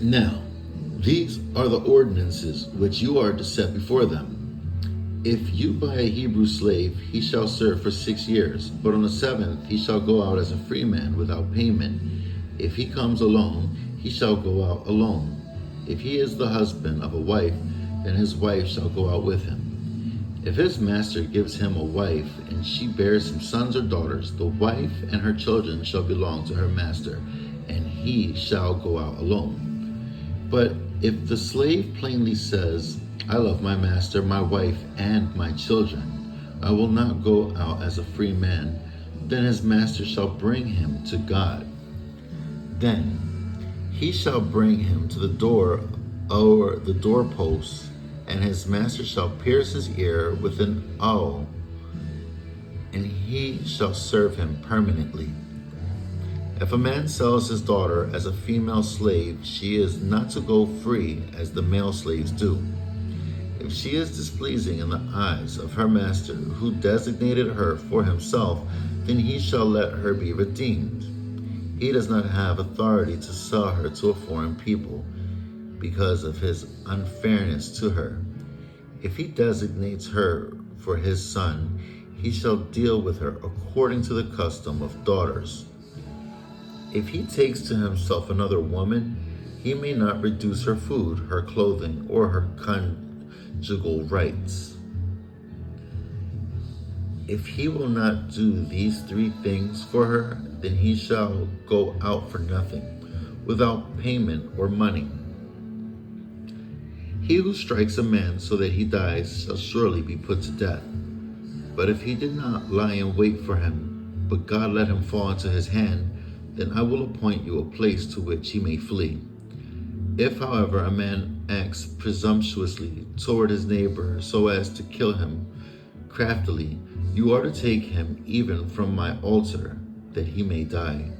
Now, these are the ordinances which you are to set before them. If you buy a Hebrew slave, he shall serve for 6 years, but on the seventh he shall go out as a free man without payment. If he comes alone, he shall go out alone. If he is the husband of a wife, then his wife shall go out with him. If his master gives him a wife, and she bears him sons or daughters, the wife and her children shall belong to her master, and he shall go out alone. But if the slave plainly says, I love my master, my wife, and my children, I will not go out as a free man, then his master shall bring him to God. Then he shall bring him to the door or the doorpost, and his master shall pierce his ear with an awl, and he shall serve him permanently. If a man sells his daughter as a female slave, she is not to go free as the male slaves do. If she is displeasing in the eyes of her master, who designated her for himself, then he shall let her be redeemed. He does not have authority to sell her to a foreign people because of his unfairness to her. If he designates her for his son, he shall deal with her according to the custom of daughters. If he takes to himself another woman, he may not reduce her food, her clothing, or her conjugal rights. If he will not do these 3 things for her, then he shall go out for nothing, without payment or money. He who strikes a man so that he dies shall surely be put to death. But if he did not lie in wait for him, but God let him fall into his hand, then I will appoint you a place to which he may flee. If, however, a man acts presumptuously toward his neighbor so as to kill him craftily, you are to take him even from my altar, that he may die.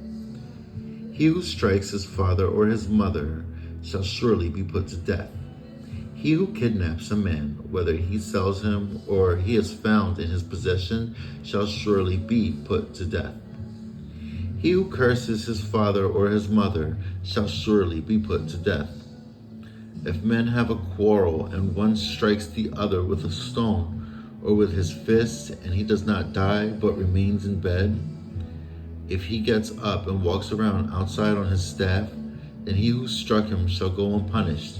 He who strikes his father or his mother shall surely be put to death. He who kidnaps a man, whether he sells him or he is found in his possession, shall surely be put to death. He who curses his father or his mother shall surely be put to death. If men have a quarrel and one strikes the other with a stone or with his fist, and he does not die but remains in bed, if he gets up and walks around outside on his staff, then he who struck him shall go unpunished.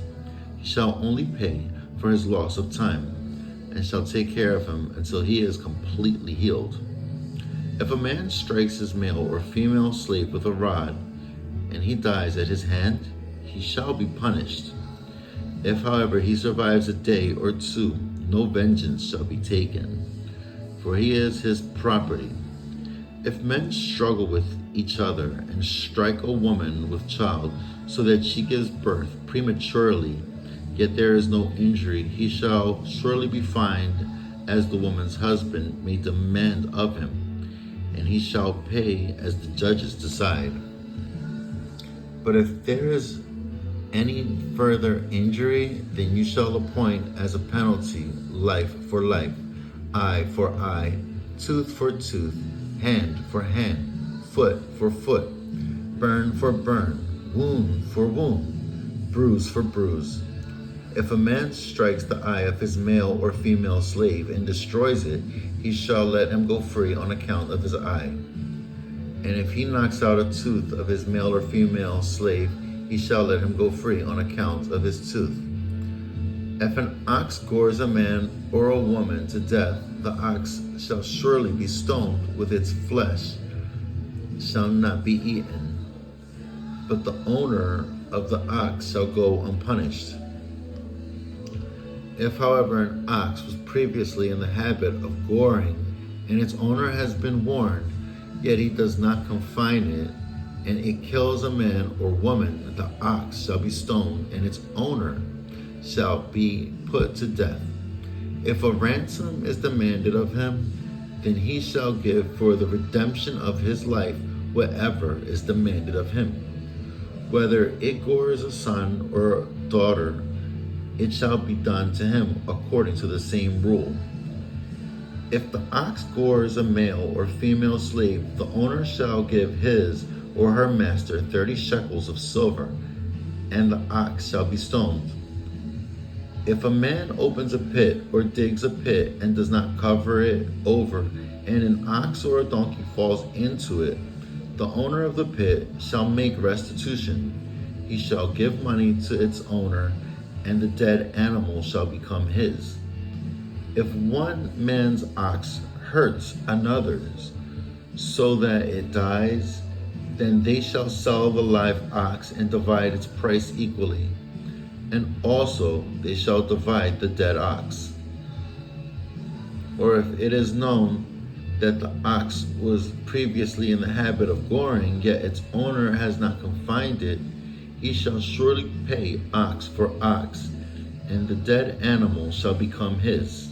He shall only pay for his loss of time, and shall take care of him until he is completely healed. If a man strikes his male or female slave with a rod, and he dies at his hand, he shall be punished. If, however, he survives a day or 2, no vengeance shall be taken, for he is his property. If men struggle with each other and strike a woman with child so that she gives birth prematurely, yet there is no injury, he shall surely be fined as the woman's husband may demand of him, and he shall pay as the judges decide. But if there is any further injury, then you shall appoint as a penalty life for life, eye for eye, tooth for tooth, hand for hand, foot for foot, burn for burn, wound for wound, bruise for bruise. If a man strikes the eye of his male or female slave and destroys it, he shall let him go free on account of his eye. And if he knocks out a tooth of his male or female slave, he shall let him go free on account of his tooth. If an ox gores a man or a woman to death, the ox shall surely be stoned, with its flesh shall not be eaten, but the owner of the ox shall go unpunished. If, however, an ox was previously in the habit of goring, and its owner has been warned, yet he does not confine it, and it kills a man or woman, the ox shall be stoned, and its owner shall be put to death. If a ransom is demanded of him, then he shall give for the redemption of his life whatever is demanded of him. Whether it gores a son or a daughter, it shall be done to him according to the same rule. If the ox gores a male or female slave, the owner shall give his or her master 30 shekels of silver, and the ox shall be stoned. If a man opens a pit or digs a pit and does not cover it over, and an ox or a donkey falls into it, the owner of the pit shall make restitution. He shall give money to its owner, and the dead animal shall become his. If one man's ox hurts another's, so that it dies, then they shall sell the live ox and divide its price equally. And also they shall divide the dead ox. Or if it is known that the ox was previously in the habit of goring, yet its owner has not confined it, he shall surely pay ox for ox, and the dead animal shall become his.